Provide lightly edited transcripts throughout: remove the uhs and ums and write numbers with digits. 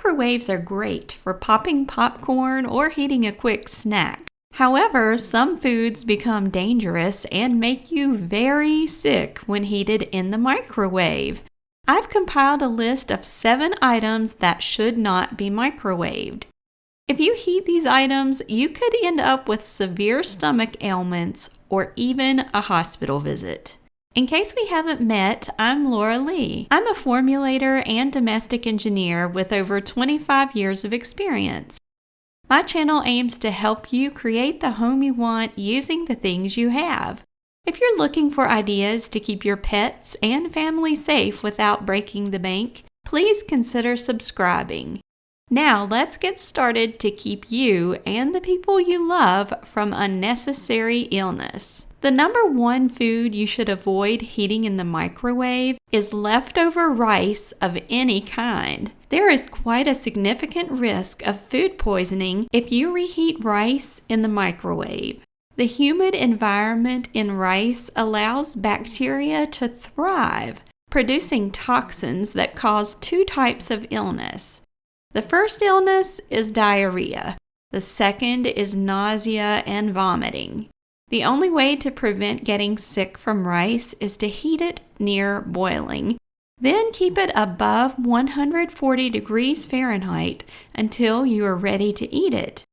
Microwaves are great for popping popcorn or heating a quick snack. However, some foods become dangerous and make you very sick when heated in the microwave. I've compiled a list of 7 items that should not be microwaved. If you heat these items, you could end up with severe stomach ailments or even a hospital visit. In case we haven't met, I'm Lora Lea. I'm a formulator and domestic engineer with over 25 years of experience. My channel aims to help you create the home you want using the things you have. If you're looking for ideas to keep your pets and family safe without breaking the bank, please consider subscribing. Now let's get started to keep you and the people you love from unnecessary illness. The number 1 food you should avoid heating in the microwave is leftover rice of any kind. There is quite a significant risk of food poisoning if you reheat rice in the microwave. The humid environment in rice allows bacteria to thrive, producing toxins that cause 2 types of illness. The first illness is diarrhea. The second is nausea and vomiting. The only way to prevent getting sick from rice is to heat it near boiling. Then keep it above 140 degrees Fahrenheit until you are ready to eat it.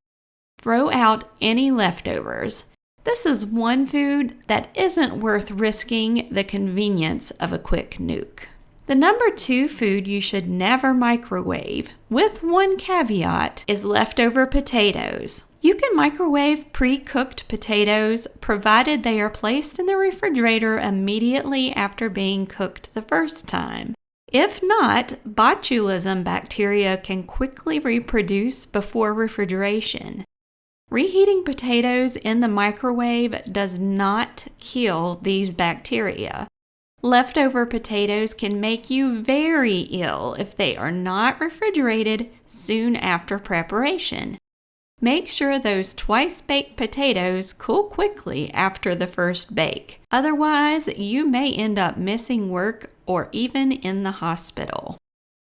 Throw out any leftovers. This is one food that isn't worth risking the convenience of a quick nuke. The number 2 food you should never microwave, with one caveat, is leftover potatoes. You can microwave pre-cooked potatoes provided they are placed in the refrigerator immediately after being cooked the first time. If not, botulism bacteria can quickly reproduce before refrigeration. Reheating potatoes in the microwave does not kill these bacteria. Leftover potatoes can make you very ill if they are not refrigerated soon after preparation. Make sure those twice-baked potatoes cool quickly after the first bake. Otherwise, you may end up missing work or even in the hospital.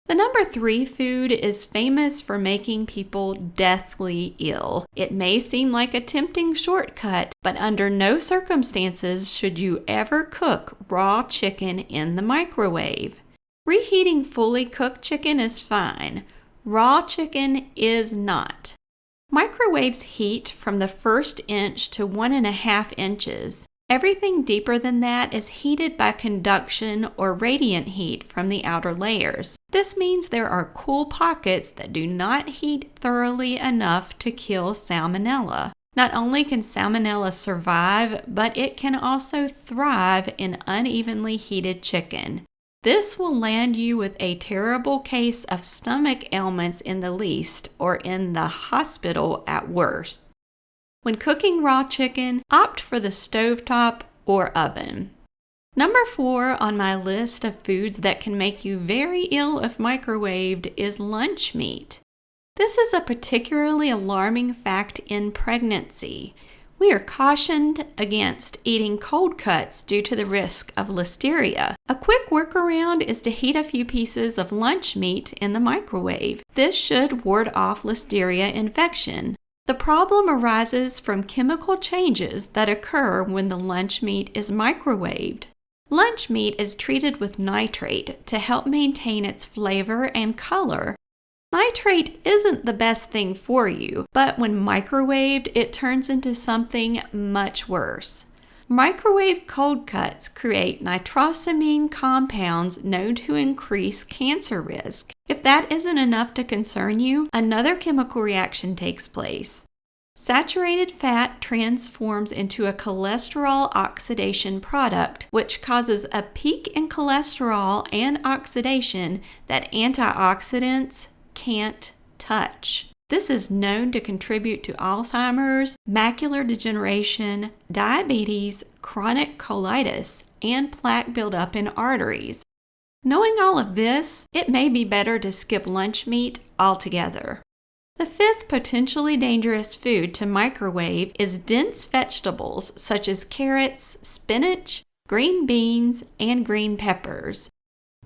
The number 3 food is famous for making people deathly ill. It may seem like a tempting shortcut, but under no circumstances should you ever cook raw chicken in the microwave. Reheating fully cooked chicken is fine. Raw chicken is not. Microwaves heat from the first inch to 1.5 inches. Everything deeper than that is heated by conduction or radiant heat from the outer layers. This means there are cool pockets that do not heat thoroughly enough to kill salmonella. Not only can salmonella survive, but it can also thrive in unevenly heated chicken. This will land you with a terrible case of stomach ailments in the least, or in the hospital at worst. When cooking raw chicken, opt for the stovetop or oven. Number 4 on my list of foods that can make you very ill if microwaved is lunch meat. This is a particularly alarming fact in pregnancy. We are cautioned against eating cold cuts due to the risk of listeria. A quick workaround is to heat a few pieces of lunch meat in the microwave. This should ward off listeria infection. The problem arises from chemical changes that occur when the lunch meat is microwaved. Lunch meat is treated with nitrate to help maintain its flavor and color. Nitrate isn't the best thing for you, but when microwaved, it turns into something much worse. Microwave cold cuts create nitrosamine compounds known to increase cancer risk. If that isn't enough to concern you, another chemical reaction takes place. Saturated fat transforms into a cholesterol oxidation product, which causes a peak in cholesterol and oxidation that antioxidants can't touch. This is known to contribute to Alzheimer's, macular degeneration, diabetes, chronic colitis, and plaque buildup in arteries. Knowing all of this, it may be better to skip lunch meat altogether. The 5th potentially dangerous food to microwave is dense vegetables such as carrots, spinach, green beans, and green peppers.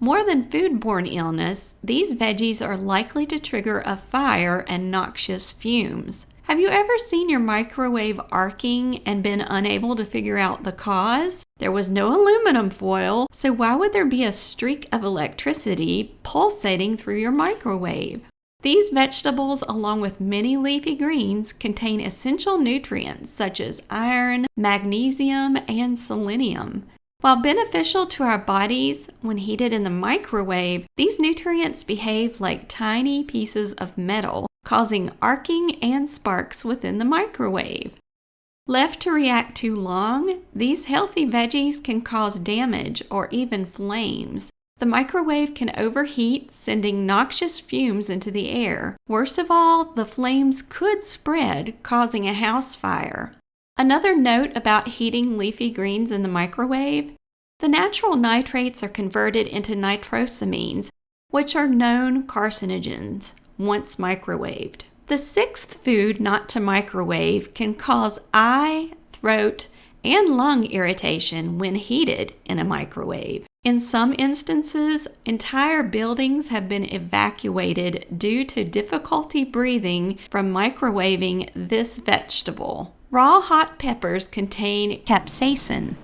More than foodborne illness, these veggies are likely to trigger a fire and noxious fumes. Have you ever seen your microwave arcing and been unable to figure out the cause? There was no aluminum foil, so why would there be a streak of electricity pulsating through your microwave? These vegetables, along with many leafy greens, contain essential nutrients such as iron, magnesium, and selenium. While beneficial to our bodies, when heated in the microwave, these nutrients behave like tiny pieces of metal, causing arcing and sparks within the microwave. Left to react too long, these healthy veggies can cause damage or even flames. The microwave can overheat, sending noxious fumes into the air. Worst of all, the flames could spread, causing a house fire. Another note about heating leafy greens in the microwave: the natural nitrates are converted into nitrosamines, which are known carcinogens once microwaved. The sixth food not to microwave can cause eye, throat, and lung irritation when heated in a microwave. In some instances, entire buildings have been evacuated due to difficulty breathing from microwaving this vegetable. Raw hot peppers contain capsaicin.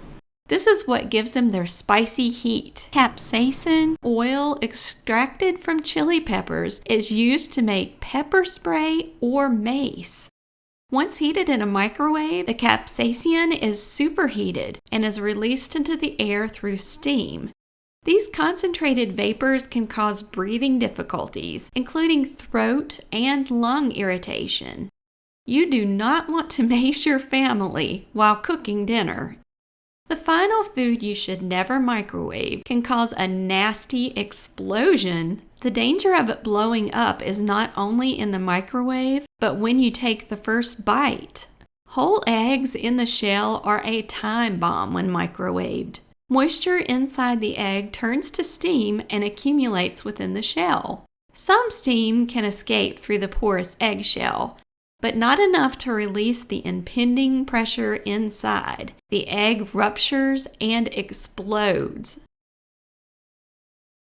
This is what gives them their spicy heat. Capsaicin oil extracted from chili peppers is used to make pepper spray or mace. Once heated in a microwave, the capsaicin is superheated and is released into the air through steam. These concentrated vapors can cause breathing difficulties, including throat and lung irritation. You do not want to mace your family while cooking dinner. The final food you should never microwave can cause a nasty explosion. The danger of it blowing up is not only in the microwave, but when you take the first bite. Whole eggs in the shell are a time bomb when microwaved. Moisture inside the egg turns to steam and accumulates within the shell. Some steam can escape through the porous eggshell, but not enough to release the impending pressure inside. The egg ruptures and explodes.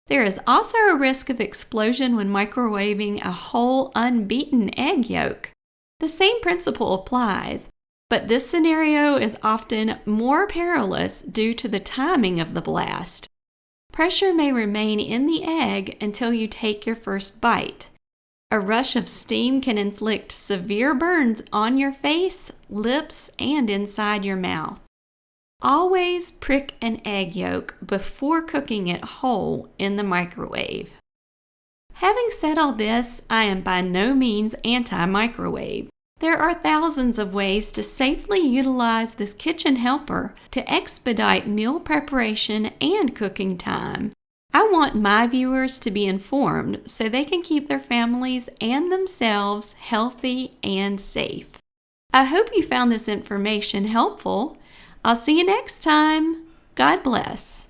There is also a risk of explosion when microwaving a whole unbeaten egg yolk. The same principle applies, but this scenario is often more perilous due to the timing of the blast. Pressure may remain in the egg until you take your first bite. A rush of steam can inflict severe burns on your face, lips, and inside your mouth. Always prick an egg yolk before cooking it whole in the microwave. Having said all this, I am by no means anti-microwave. There are thousands of ways to safely utilize this kitchen helper to expedite meal preparation and cooking time. I want my viewers to be informed so they can keep their families and themselves healthy and safe. I hope you found this information helpful. I'll see you next time. God bless.